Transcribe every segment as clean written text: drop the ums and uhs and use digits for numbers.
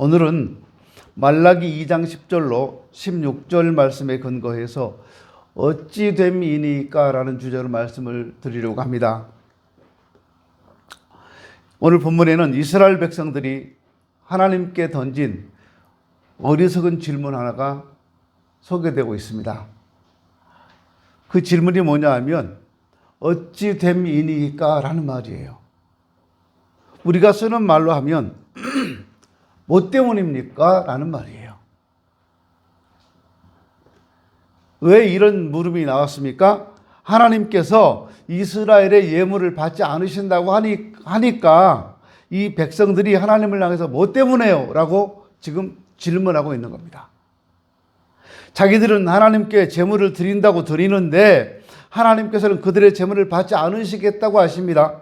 오늘은 말라기 2장 10절로 16절 말씀에 근거해서 어찌 됨이니까 라는 주제로 말씀을 드리려고 합니다. 오늘 본문에는 이스라엘 백성들이 하나님께 던진 어리석은 질문 하나가 소개되고 있습니다. 그 질문이 뭐냐 하면 어찌 됨이니까 라는 말이에요. 우리가 쓰는 말로 하면 뭐 때문입니까? 라는 말이에요. 왜 이런 물음이 나왔습니까? 하나님께서 이스라엘의 예물을 받지 않으신다고 하니까 이 백성들이 하나님을 향해서 뭐 때문에요? 라고 지금 질문하고 있는 겁니다. 자기들은 하나님께 제물을 드린다고 드리는데 하나님께서는 그들의 제물을 받지 않으시겠다고 하십니다.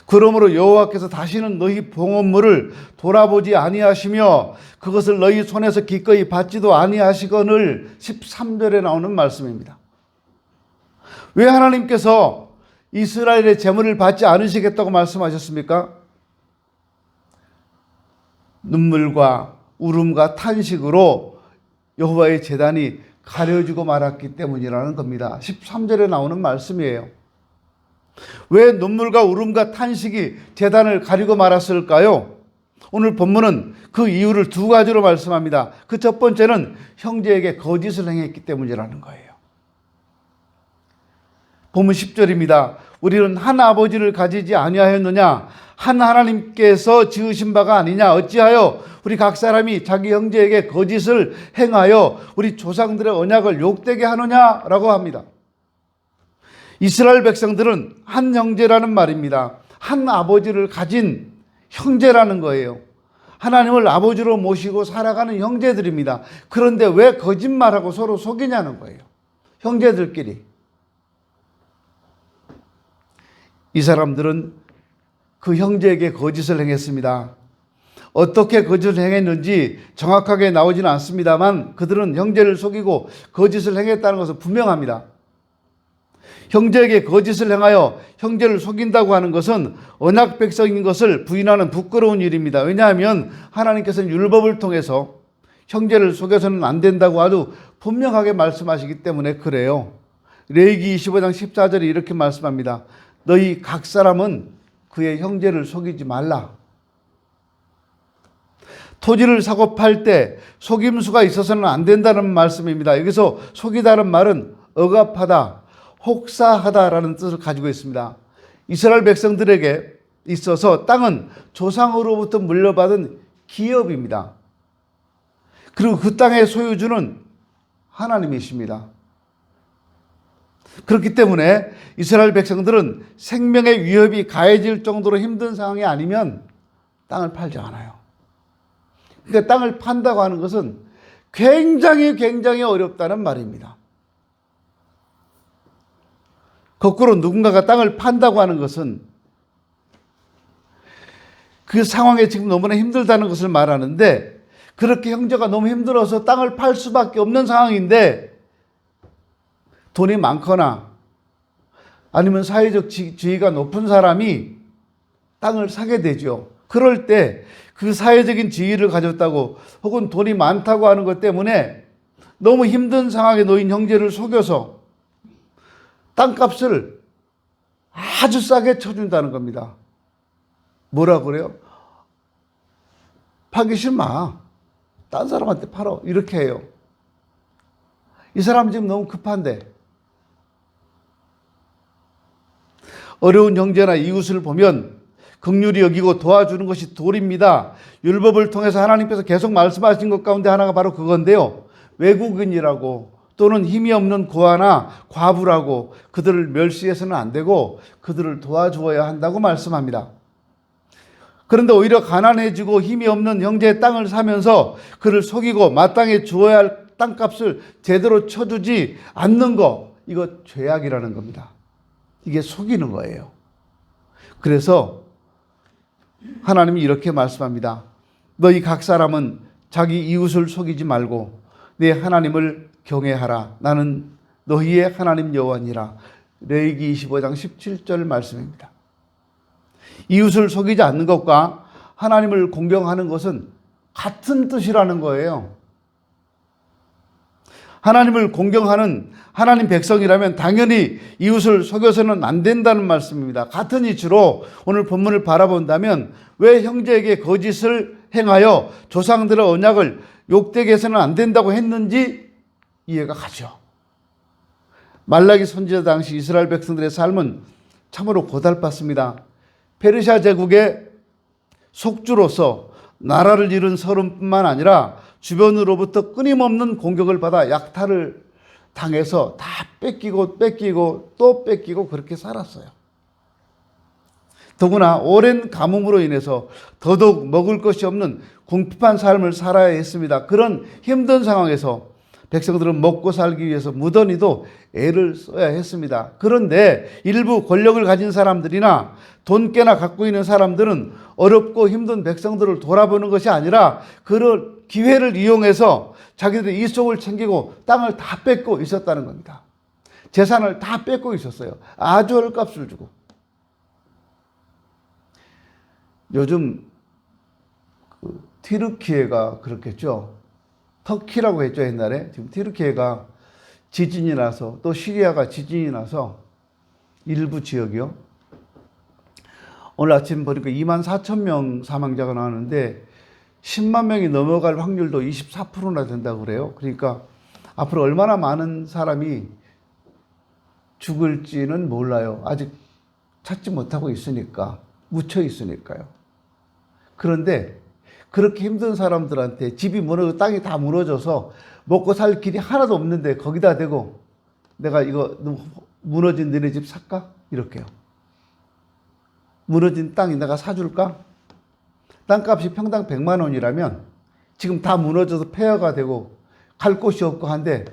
그러므로 여호와께서 다시는 너희 봉헌물을 돌아보지 아니하시며 그것을 너희 손에서 기꺼이 받지도 아니하시거늘 13절에 나오는 말씀입니다. 왜 하나님께서 이스라엘의 제물을 받지 않으시겠다고 말씀하셨습니까? 눈물과 울음과 탄식으로 여호와의 제단이 가려지고 말았기 때문이라는 겁니다. 13절에 나오는 말씀이에요. 왜 눈물과 울음과 탄식이 제단을 가리고 말았을까요? 오늘 본문은 그 이유를 두 가지로 말씀합니다. 그 첫 번째는 형제에게 거짓을 행했기 때문이라는 거예요. 본문 10절입니다. 우리는 한 아버지를 가지지 아니하였느냐? 한 하나님께서 지으신 바가 아니냐? 어찌하여 우리 각 사람이 자기 형제에게 거짓을 행하여 우리 조상들의 언약을 욕되게 하느냐라고 합니다. 이스라엘 백성들은 한 형제라는 말입니다. 한 아버지를 가진 형제라는 거예요. 하나님을 아버지로 모시고 살아가는 형제들입니다. 그런데 왜 거짓말하고 서로 속이냐는 거예요. 형제들끼리. 이 사람들은 그 형제에게 거짓을 행했습니다. 어떻게 거짓을 행했는지 정확하게 나오지는 않습니다만 그들은 형제를 속이고 거짓을 행했다는 것은 분명합니다. 형제에게 거짓을 행하여 형제를 속인다고 하는 것은 언약 백성인 것을 부인하는 부끄러운 일입니다. 왜냐하면 하나님께서는 율법을 통해서 형제를 속여서는 안 된다고 아주 분명하게 말씀하시기 때문에 그래요. 레위기 25장 14절에 이렇게 말씀합니다. 너희 각 사람은 그의 형제를 속이지 말라. 토지를 사고 팔 때 속임수가 있어서는 안 된다는 말씀입니다. 여기서 속이다는 말은 억압하다, 혹사하다라는 뜻을 가지고 있습니다. 이스라엘 백성들에게 있어서 땅은 조상으로부터 물려받은 기업입니다. 그리고 그 땅의 소유주는 하나님이십니다. 그렇기 때문에 이스라엘 백성들은 생명의 위협이 가해질 정도로 힘든 상황이 아니면 땅을 팔지 않아요. 그러니까 땅을 판다고 하는 것은 굉장히 어렵다는 말입니다. 거꾸로 누군가가 땅을 판다고 하는 것은 그 상황에 지금 너무나 힘들다는 것을 말하는데 그렇게 형제가 너무 힘들어서 땅을 팔 수밖에 없는 상황인데 돈이 많거나 아니면 사회적 지위가 높은 사람이 땅을 사게 되죠. 그럴 때 그 사회적인 지위를 가졌다고 혹은 돈이 많다고 하는 것 때문에 너무 힘든 상황에 놓인 형제를 속여서 땅값을 아주 싸게 쳐준다는 겁니다. 뭐라 그래요? 팔기 싫으면 딴 사람한테 팔어. 이렇게 해요. 이 사람 지금 너무 급한데. 어려운 형제나 이웃을 보면 긍휼히 여기고 도와주는 것이 도리입니다. 율법을 통해서 하나님께서 계속 말씀하신 것 가운데 하나가 바로 그건데요. 외국인이라고 또는 힘이 없는 고아나 과부라고 그들을 멸시해서는 안 되고 그들을 도와주어야 한다고 말씀합니다. 그런데 오히려 가난해지고 힘이 없는 형제의 땅을 사면서 그를 속이고 마땅히 주어야 할 땅값을 제대로 쳐주지 않는 거, 이거 죄악이라는 겁니다. 이게 속이는 거예요. 그래서 하나님이 이렇게 말씀합니다. 너희 각 사람은 자기 이웃을 속이지 말고 내 하나님을 경외하라. 나는 너희의 하나님 여호와니라. 레위기 25장 17절 말씀입니다. 이웃을 속이지 않는 것과 하나님을 공경하는 것은 같은 뜻이라는 거예요. 하나님을 공경하는 하나님 백성이라면 당연히 이웃을 속여서는 안 된다는 말씀입니다. 같은 이치로 오늘 본문을 바라본다면 왜 형제에게 거짓을 행하여 조상들의 언약을 욕되게 해서는 안 된다고 했는지 이해가 가죠. 말라기 선지자 당시 이스라엘 백성들의 삶은 참으로 고달팠습니다. 페르시아 제국의 속주로서 나라를 잃은 서름뿐만 아니라 주변으로부터 끊임없는 공격을 받아 약탈을 당해서 다 뺏기고 또 뺏기고 그렇게 살았어요. 더구나 오랜 가뭄으로 인해서 더더욱 먹을 것이 없는 궁핍한 삶을 살아야 했습니다. 그런 힘든 상황에서 백성들은 먹고 살기 위해서 무던히도 애를 써야 했습니다. 그런데 일부 권력을 가진 사람들이나 돈 꽤나 갖고 있는 사람들은 어렵고 힘든 백성들을 돌아보는 것이 아니라 그런 기회를 이용해서 자기들의 이속을 챙기고 땅을 다 뺏고 있었다는 겁니다. 재산을 다 뺏고 있었어요. 아주 헐값을 주고. 요즘 튀르키예가 그렇겠죠. 터키라고 했죠, 옛날에. 지금 튀르키예가 지진이 나서, 또 시리아가 지진이 나서 일부 지역이요. 오늘 아침 보니까 24,000명 사망자가 나왔는데 10만 명이 넘어갈 확률도 24%나 된다고 그래요. 그러니까 앞으로 얼마나 많은 사람이 죽을지는 몰라요. 아직 찾지 못하고 있으니까, 묻혀 있으니까요. 그런데 그렇게 힘든 사람들한테 집이 무너져 땅이 다 무너져서 먹고 살 길이 하나도 없는데 거기다 대고 내가 이거 무너진 너네 집 살까? 이렇게요. 무너진 땅이 내가 사줄까? 땅값이 평당 100만 원이라면 지금 다 무너져서 폐허가 되고 갈 곳이 없고 한데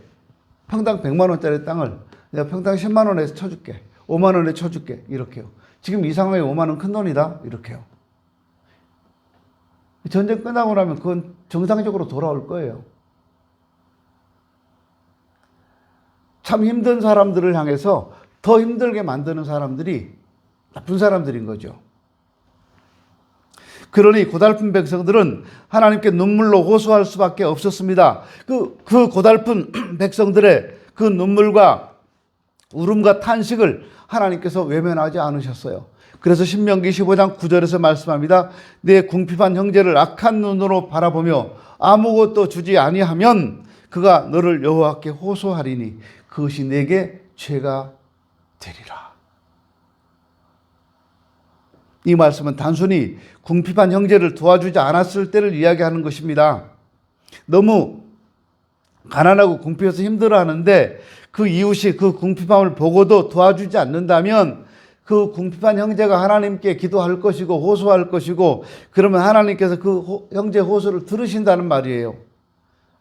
평당 100만 원짜리 땅을 내가 평당 10만 원에 쳐줄게. 5만 원에 쳐줄게. 이렇게요. 지금 이 상황에 5만 원 큰 돈이다. 이렇게요. 전쟁 끝나고 나면 그건 정상적으로 돌아올 거예요. 참 힘든 사람들을 향해서 더 힘들게 만드는 사람들이 나쁜 사람들인 거죠. 그러니 고달픈 백성들은 하나님께 눈물로 호소할 수밖에 없었습니다. 그 고달픈 백성들의 그 눈물과 울음과 탄식을 하나님께서 외면하지 않으셨어요. 그래서 신명기 15장 9절에서 말씀합니다. 내 궁핍한 형제를 악한 눈으로 바라보며 아무것도 주지 아니하면 그가 너를 여호와께 호소하리니 그것이 내게 죄가 되리라. 이 말씀은 단순히 궁핍한 형제를 도와주지 않았을 때를 이야기하는 것입니다. 너무 가난하고 궁핍해서 힘들어하는데 그 이웃이 그 궁핍함을 보고도 도와주지 않는다면 그 궁핍한 형제가 하나님께 기도할 것이고 호소할 것이고 그러면 하나님께서 그 형제 호소를 들으신다는 말이에요.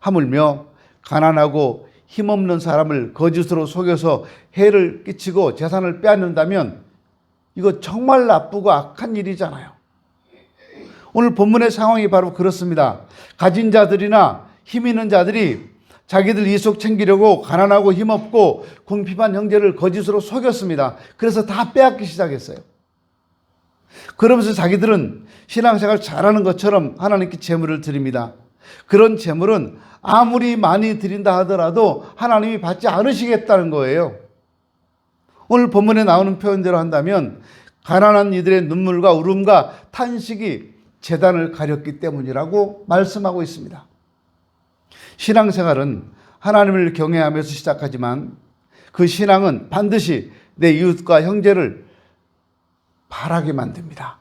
하물며 가난하고 힘없는 사람을 거짓으로 속여서 해를 끼치고 재산을 빼앗는다면 이거 정말 나쁘고 악한 일이잖아요. 오늘 본문의 상황이 바로 그렇습니다. 가진 자들이나 힘 있는 자들이 자기들 이속 챙기려고 가난하고 힘없고 궁핍한 형제를 거짓으로 속였습니다. 그래서 다 빼앗기 시작했어요. 그러면서 자기들은 신앙생활 잘하는 것처럼 하나님께 제물을 드립니다. 그런 제물은 아무리 많이 드린다 하더라도 하나님이 받지 않으시겠다는 거예요. 오늘 본문에 나오는 표현대로 한다면 가난한 이들의 눈물과 울음과 탄식이 제단을 가렸기 때문이라고 말씀하고 있습니다. 신앙생활은 하나님을 경외하면서 시작하지만 그 신앙은 반드시 내 이웃과 형제를 바라게 만듭니다.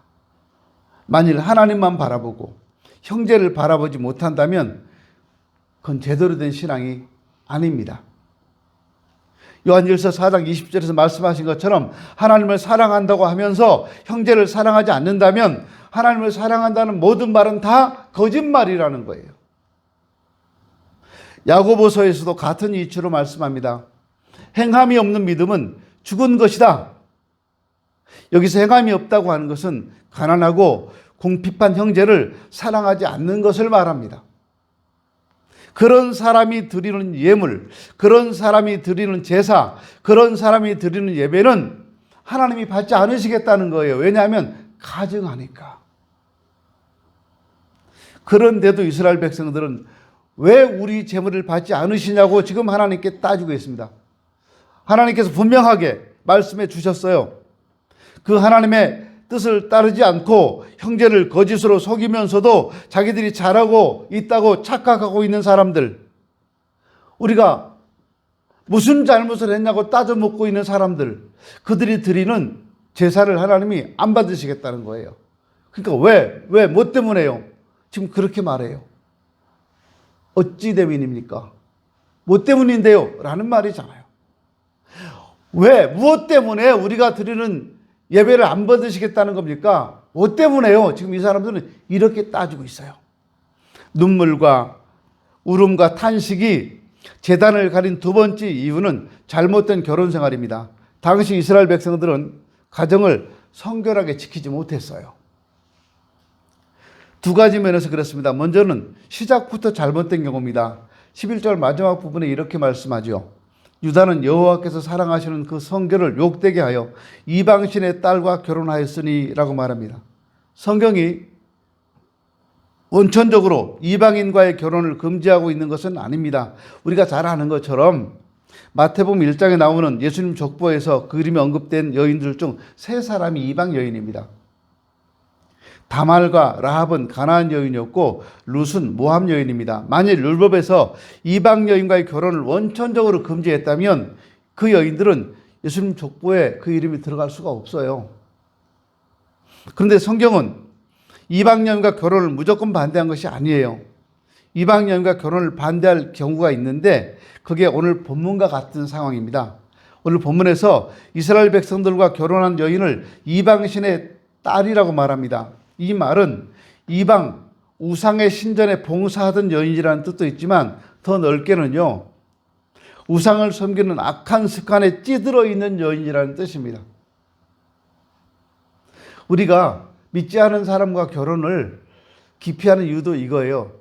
만일 하나님만 바라보고 형제를 바라보지 못한다면 그건 제대로 된 신앙이 아닙니다. 요한일서 4장 20절에서 말씀하신 것처럼 하나님을 사랑한다고 하면서 형제를 사랑하지 않는다면 하나님을 사랑한다는 모든 말은 다 거짓말이라는 거예요. 야고보서에서도 같은 이치로 말씀합니다. 행함이 없는 믿음은 죽은 것이다. 여기서 행함이 없다고 하는 것은 가난하고 궁핍한 형제를 사랑하지 않는 것을 말합니다. 그런 사람이 드리는 예물, 그런 사람이 드리는 제사, 그런 사람이 드리는 예배는 하나님이 받지 않으시겠다는 거예요. 왜냐하면 가증하니까. 그런데도 이스라엘 백성들은 왜 우리 재물을 받지 않으시냐고 지금 하나님께 따지고 있습니다. 하나님께서 분명하게 말씀해 주셨어요. 그 하나님의 뜻을 따르지 않고 형제를 거짓으로 속이면서도 자기들이 잘하고 있다고 착각하고 있는 사람들, 우리가 무슨 잘못을 했냐고 따져 묻고 있는 사람들, 그들이 드리는 제사를 하나님이 안 받으시겠다는 거예요. 그러니까 왜? 뭐 때문에요? 지금 그렇게 말해요. 어찌 때문입니까? 뭐 때문인데요? 라는 말이잖아요. 왜? 무엇 때문에 우리가 드리는 예배를 안 받으시겠다는 겁니까? 뭐 때문에요? 지금 이 사람들은 이렇게 따지고 있어요. 눈물과 울음과 탄식이 제단을 가린 두 번째 이유는 잘못된 결혼 생활입니다. 당시 이스라엘 백성들은 가정을 성결하게 지키지 못했어요. 두 가지 면에서 그렇습니다. 먼저는 시작부터 잘못된 경우입니다. 11절 마지막 부분에 이렇게 말씀하죠. 유다는 여호와께서 사랑하시는 그 성결을 욕되게 하여 이방신의 딸과 결혼하였으니 라고 말합니다. 성경이 원천적으로 이방인과의 결혼을 금지하고 있는 것은 아닙니다. 우리가 잘 아는 것처럼 마태복음 1장에 나오는 예수님 족보에서 그 이름이 언급된 여인들 중 세 사람이 이방 여인입니다. 다말과 라합은 가나안 여인이었고 룻은 모함 여인입니다. 만일 율법에서 이방 여인과의 결혼을 원천적으로 금지했다면 그 여인들은 예수님 족보에 그 이름이 들어갈 수가 없어요. 그런데 성경은 이방 여인과 결혼을 무조건 반대한 것이 아니에요. 이방 여인과 결혼을 반대할 경우가 있는데 그게 오늘 본문과 같은 상황입니다. 오늘 본문에서 이스라엘 백성들과 결혼한 여인을 이방신의 딸이라고 말합니다. 이 말은 이방 우상의 신전에 봉사하던 여인이라는 뜻도 있지만 더 넓게는요, 우상을 섬기는 악한 습관에 찌들어 있는 여인이라는 뜻입니다. 우리가 믿지 않은 사람과 결혼을 기피하는 이유도 이거예요.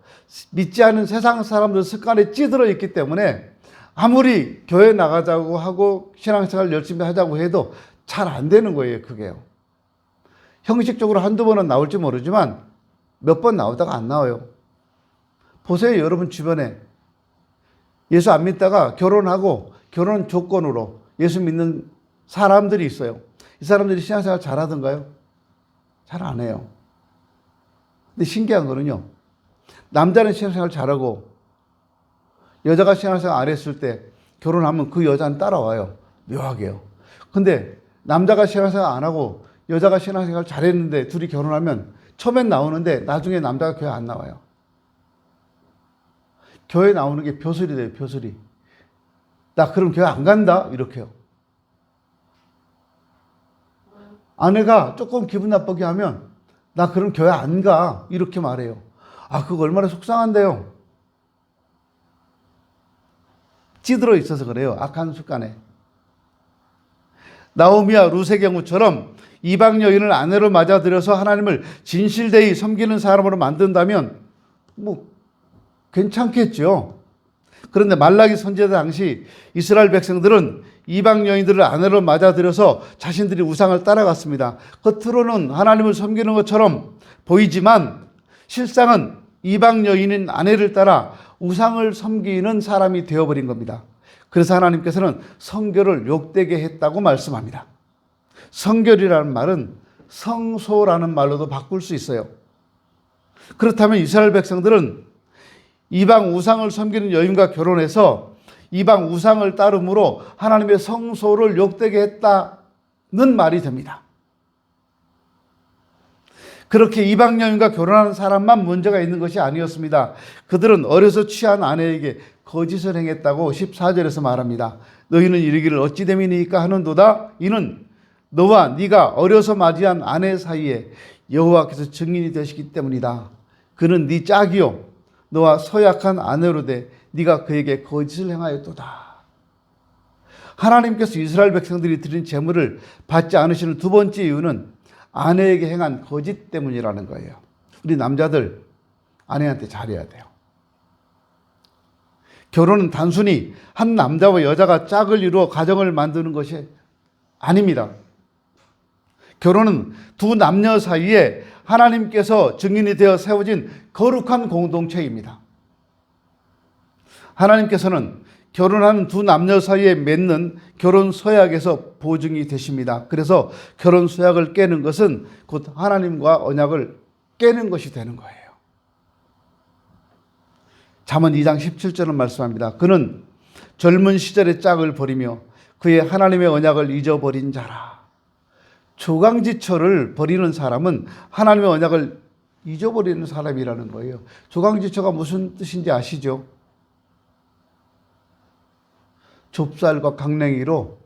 믿지 않은 세상 사람들 습관에 찌들어 있기 때문에 아무리 교회 나가자고 하고 신앙생활 열심히 하자고 해도 잘 안 되는 거예요, 그게요. 형식적으로 한두 번은 나올지 모르지만 몇 번 나오다가 안 나와요. 보세요, 여러분 주변에. 예수 안 믿다가 결혼하고 결혼 조건으로 예수 믿는 사람들이 있어요. 이 사람들이 신앙생활 잘하던가요? 잘 안 해요. 근데 신기한 거는요, 남자는 신앙생활 잘하고 여자가 신앙생활 안 했을 때 결혼하면 그 여자는 따라와요. 묘하게요. 근데 남자가 신앙생활 안 하고 여자가 신앙생활 잘했는데 둘이 결혼하면 처음엔 나오는데 나중에 남자가 교회 안 나와요. 교회 나오는 게 벼슬이 돼요, 벼슬이. 나 그럼 교회 안 간다? 이렇게요. 아내가 조금 기분 나쁘게 하면 나 그럼 교회 안 가. 이렇게 말해요. 아, 그거 얼마나 속상한데요. 찌들어 있어서 그래요. 악한 습관에. 나오미와 룻의 경우처럼 이방 여인을 아내로 맞아들여서 하나님을 진실되이 섬기는 사람으로 만든다면 뭐 괜찮겠죠. 그런데 말라기 선지자 당시 이스라엘 백성들은 이방 여인들을 아내로 맞아들여서 자신들이 우상을 따라갔습니다. 겉으로는 하나님을 섬기는 것처럼 보이지만 실상은 이방 여인인 아내를 따라 우상을 섬기는 사람이 되어버린 겁니다. 그래서 하나님께서는 성결을 욕되게 했다고 말씀합니다. 성결이라는 말은 성소라는 말로도 바꿀 수 있어요. 그렇다면 이스라엘 백성들은 이방 우상을 섬기는 여인과 결혼해서 이방 우상을 따름으로 하나님의 성소를 욕되게 했다는 말이 됩니다. 그렇게 이방 여인과 결혼하는 사람만 문제가 있는 것이 아니었습니다. 그들은 어려서 취한 아내에게 거짓을 행했다고 14절에서 말합니다. 너희는 이르기를 어찌 됨이니까 하는도다. 이는 너와 네가 어려서 맞이한 아내 사이에 여호와께서 증인이 되시기 때문이다. 그는 네 짝이요 너와 서약한 아내로 돼 네가 그에게 거짓을 행하였도다. 하나님께서 이스라엘 백성들이 드린 제물을 받지 않으시는 두 번째 이유는 아내에게 행한 거짓 때문이라는 거예요. 우리 남자들 아내한테 잘해야 돼요. 결혼은 단순히 한 남자와 여자가 짝을 이루어 가정을 만드는 것이 아닙니다. 결혼은 두 남녀 사이에 하나님께서 증인이 되어 세워진 거룩한 공동체입니다. 하나님께서는 결혼하는 두 남녀 사이에 맺는 결혼 서약에서 보증이 되십니다. 그래서 결혼 서약을 깨는 것은 곧 하나님과 언약을 깨는 것이 되는 거예요. 잠언 2장 17절은 말씀합니다. 그는 젊은 시절의 짝을 버리며 그의 하나님의 언약을 잊어버린 자라. 조강지처를 버리는 사람은 하나님의 언약을 잊어버리는 사람이라는 거예요. 조강지처가 무슨 뜻인지 아시죠? 좁쌀과 강냉이로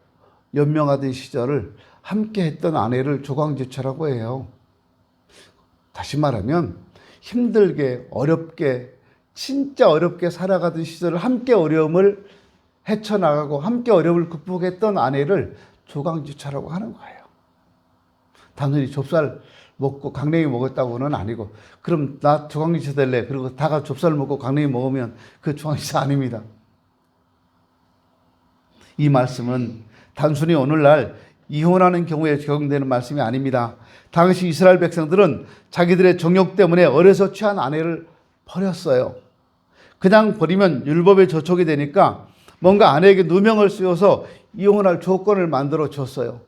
연명하던 시절을 함께 했던 아내를 조강지처라고 해요. 다시 말하면 힘들게 어렵게 진짜 어렵게 살아가던 시절을 함께 어려움을 헤쳐나가고 함께 어려움을 극복했던 아내를 조강지처라고 하는 거예요. 단순히 좁쌀 먹고 강냉이 먹었다고는 아니고 그럼 나 조강지처 될래. 그리고 다가 좁쌀 먹고 강냉이 먹으면 그 조강지처 아닙니다. 이 말씀은 단순히 오늘날 이혼하는 경우에 적용되는 말씀이 아닙니다. 당시 이스라엘 백성들은 자기들의 정욕 때문에 어려서 취한 아내를 버렸어요. 그냥 버리면 율법에 저촉이 되니까 뭔가 아내에게 누명을 씌워서 이혼할 조건을 만들어 줬어요.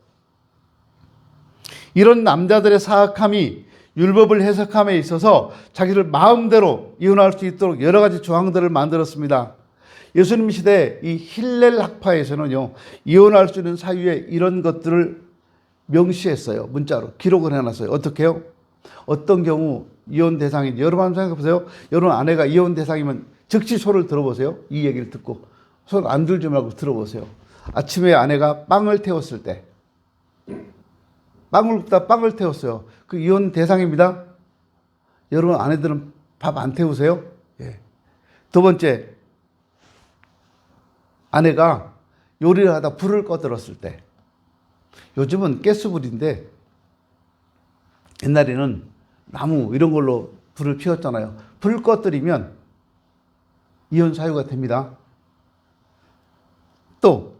이런 남자들의 사악함이 율법을 해석함에 있어서 자기를 마음대로 이혼할 수 있도록 여러 가지 조항들을 만들었습니다. 예수님 시대 이 힐렐 학파에서는요, 이혼할 수 있는 사유에 이런 것들을 명시했어요. 문자로 기록을 해놨어요. 어떻게 해요? 어떤 경우 이혼 대상인지 여러분 한번 생각해 보세요. 여러분 아내가 이혼 대상이면 즉시 손을 들어보세요. 이 얘기를 듣고 손 안 들지 말고 들어보세요. 아침에 아내가 빵을 태웠을 때 빵을 굽다 빵을 태웠어요. 그 이혼 대상입니다. 여러분 아내들은 밥 안 태우세요? 예. 두 번째, 아내가 요리를 하다 불을 꺼들었을 때, 요즘은 가스불인데 옛날에는 나무 이런 걸로 불을 피웠잖아요. 불 꺼뜨리면 이혼 사유가 됩니다. 또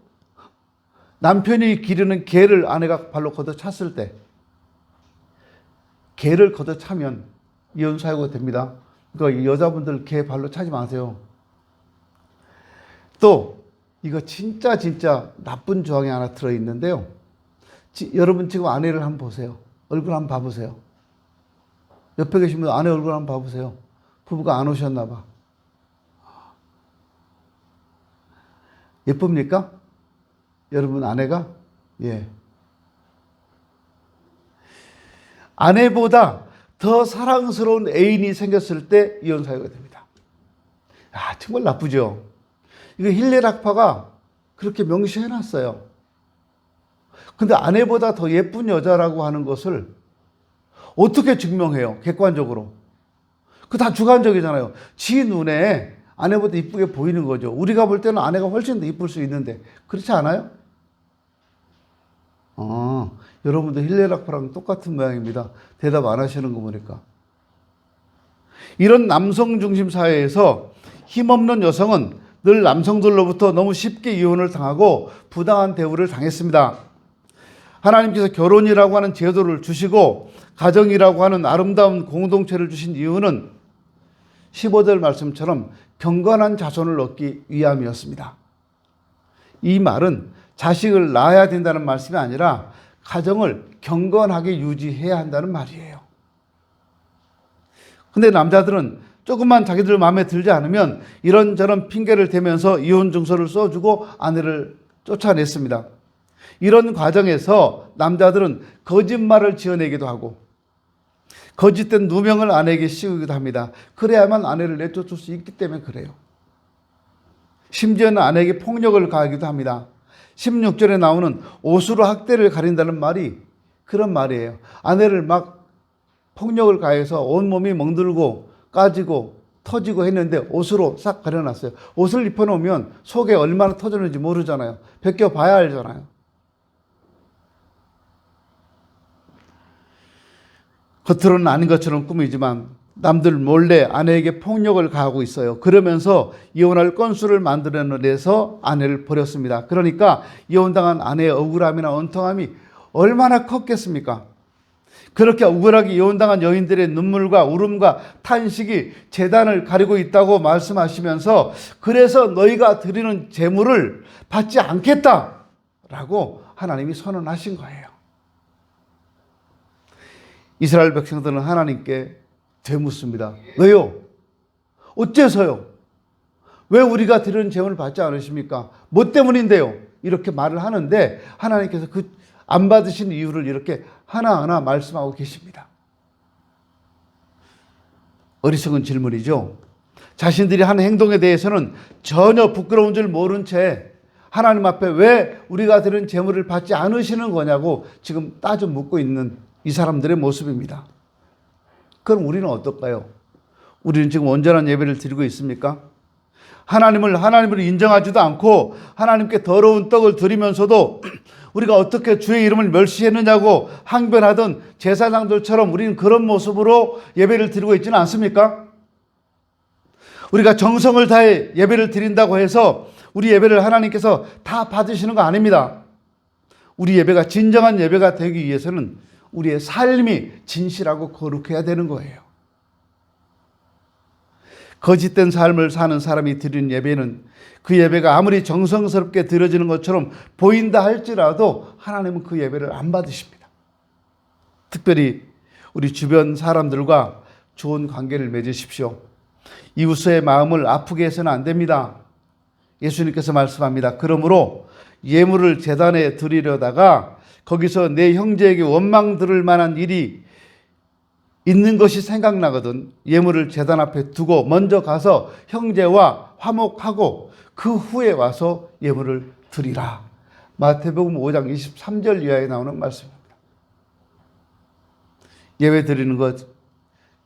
남편이 기르는 개를 아내가 발로 걷어찼을 때, 개를 걷어차면 이혼 사유가 됩니다. 그러니까 여자분들 개 발로 차지 마세요. 또 이거 진짜 나쁜 조항이 하나 들어있는데요. 여러분 지금 아내를 한번 보세요. 얼굴 한번 봐보세요. 옆에 계신 분 아내 얼굴 한번 봐보세요. 부부가 안 오셨나 봐. 예쁩니까? 여러분 아내가? 예. 아내보다 더 사랑스러운 애인이 생겼을 때 이혼 사유가 됩니다. 아, 정말 나쁘죠? 이거 힐렐 학파가 그렇게 명시해놨어요. 근데 아내보다 더 예쁜 여자라고 하는 것을 어떻게 증명해요? 객관적으로. 그 다 주관적이잖아요. 지 눈에 아내보다 이쁘게 보이는 거죠. 우리가 볼 때는 아내가 훨씬 더 이쁠 수 있는데 그렇지 않아요? 여러분도 힐렐 학파랑 똑같은 모양입니다. 대답 안 하시는 거 보니까. 이런 남성 중심 사회에서 힘없는 여성은 늘 남성들로부터 너무 쉽게 이혼을 당하고 부당한 대우를 당했습니다. 하나님께서 결혼이라고 하는 제도를 주시고 가정이라고 하는 아름다운 공동체를 주신 이유는 15절 말씀처럼 경건한 자손을 얻기 위함이었습니다. 이 말은 자식을 낳아야 된다는 말씀이 아니라 가정을 경건하게 유지해야 한다는 말이에요. 근데 남자들은 조금만 자기들 마음에 들지 않으면 이런저런 핑계를 대면서 이혼 증서를 써주고 아내를 쫓아냈습니다. 이런 과정에서 남자들은 거짓말을 지어내기도 하고 거짓된 누명을 아내에게 씌우기도 합니다. 그래야만 아내를 내쫓을 수 있기 때문에 그래요. 심지어는 아내에게 폭력을 가하기도 합니다. 16절에 나오는 옷으로 학대를 가린다는 말이 그런 말이에요. 아내를 막 폭력을 가해서 온몸이 멍들고 까지고 터지고 했는데 옷으로 싹 가려놨어요. 옷을 입혀놓으면 속에 얼마나 터졌는지 모르잖아요. 벗겨봐야 알잖아요. 겉으로는 아닌 것처럼 꾸미지만 남들 몰래 아내에게 폭력을 가하고 있어요. 그러면서 이혼할 건수를 만들어내서 아내를 버렸습니다. 그러니까 이혼당한 아내의 억울함이나 원통함이 얼마나 컸겠습니까? 그렇게 억울하게 이혼당한 여인들의 눈물과 울음과 탄식이 제단을 가리고 있다고 말씀하시면서 그래서 너희가 드리는 제물을 받지 않겠다라고 하나님이 선언하신 거예요. 이스라엘 백성들은 하나님께 되묻습니다. 왜요? 어째서요? 왜 우리가 드리는 제물을 받지 않으십니까? 뭐 때문인데요? 이렇게 말을 하는데 하나님께서 그 안 받으신 이유를 이렇게 하나하나 말씀하고 계십니다. 어리석은 질문이죠. 자신들이 하는 행동에 대해서는 전혀 부끄러운 줄 모른 채 하나님 앞에 왜 우리가 드리는 제물을 받지 않으시는 거냐고 지금 따져 묻고 있는 이 사람들의 모습입니다. 그럼 우리는 어떨까요? 우리는 지금 온전한 예배를 드리고 있습니까? 하나님을 인정하지도 않고 하나님께 더러운 떡을 드리면서도 우리가 어떻게 주의 이름을 멸시했느냐고 항변하던 제사장들처럼 우리는 그런 모습으로 예배를 드리고 있지는 않습니까? 우리가 정성을 다해 예배를 드린다고 해서 우리 예배를 하나님께서 다 받으시는 거 아닙니다. 우리 예배가 진정한 예배가 되기 위해서는 우리의 삶이 진실하고 거룩해야 되는 거예요. 거짓된 삶을 사는 사람이 드리는 예배는 그 예배가 아무리 정성스럽게 드려지는 것처럼 보인다 할지라도 하나님은 그 예배를 안 받으십니다. 특별히 우리 주변 사람들과 좋은 관계를 맺으십시오. 이웃의 마음을 아프게 해서는 안 됩니다. 예수님께서 말씀합니다. 그러므로 예물을 제단에 드리려다가 거기서 내 형제에게 원망 들을 만한 일이 있는 것이 생각나거든 예물을 제단 앞에 두고 먼저 가서 형제와 화목하고 그 후에 와서 예물을 드리라. 마태복음 5장 23절 이하에 나오는 말씀입니다. 예배 드리는 것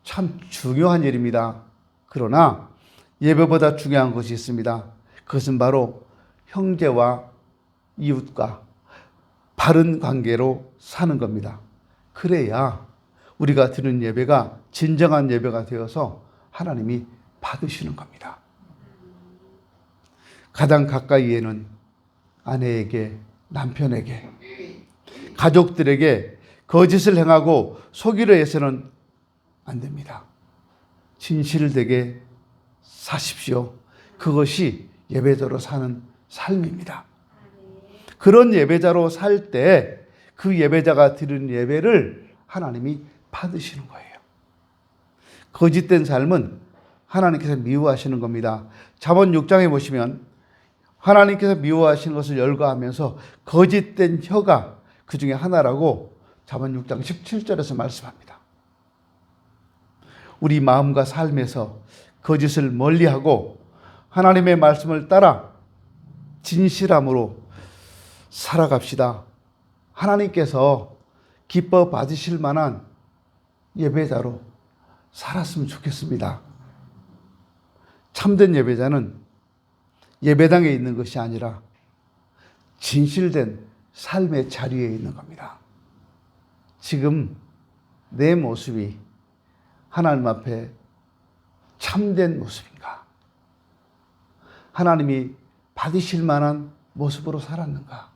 참 중요한 일입니다. 그러나 예배보다 중요한 것이 있습니다. 그것은 바로 형제와 이웃과 바른 관계로 사는 겁니다. 그래야 우리가 드리는 예배가 진정한 예배가 되어서 하나님이 받으시는 겁니다. 가장 가까이에는 아내에게, 남편에게, 가족들에게 거짓을 행하고 속이려 해서는 안 됩니다. 진실되게 사십시오. 그것이 예배자로 사는 삶입니다. 그런 예배자로 살 때 그 예배자가 드리는 예배를 하나님이 받으시는 거예요. 거짓된 삶은 하나님께서 미워하시는 겁니다. 잠언 6장에 보시면 하나님께서 미워하시는 것을 열거하면서 거짓된 혀가 그 중에 하나라고 잠언 6장 17절에서 말씀합니다. 우리 마음과 삶에서 거짓을 멀리하고 하나님의 말씀을 따라 진실함으로 살아갑시다. 하나님께서 기뻐 받으실 만한 예배자로 살았으면 좋겠습니다. 참된 예배자는 예배당에 있는 것이 아니라 진실된 삶의 자리에 있는 겁니다. 지금 내 모습이 하나님 앞에 참된 모습인가? 하나님이 받으실 만한 모습으로 살았는가?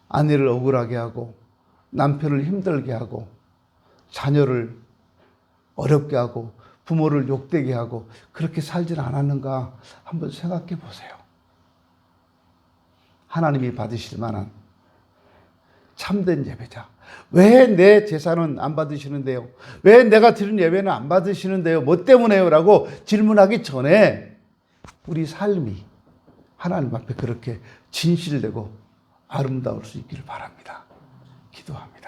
아내를 억울하게 하고 남편을 힘들게 하고 자녀를 어렵게 하고 부모를 욕되게 하고 그렇게 살질 않았는가 한번 생각해 보세요. 하나님이 받으실 만한 참된 예배자. 왜 내 제사는 안 받으시는데요? 왜 내가 드린 예배는 안 받으시는데요? 뭐 때문에요? 라고 질문하기 전에 우리 삶이 하나님 앞에 그렇게 진실되고 아름다울 수 있기를 바랍니다. 기도합니다.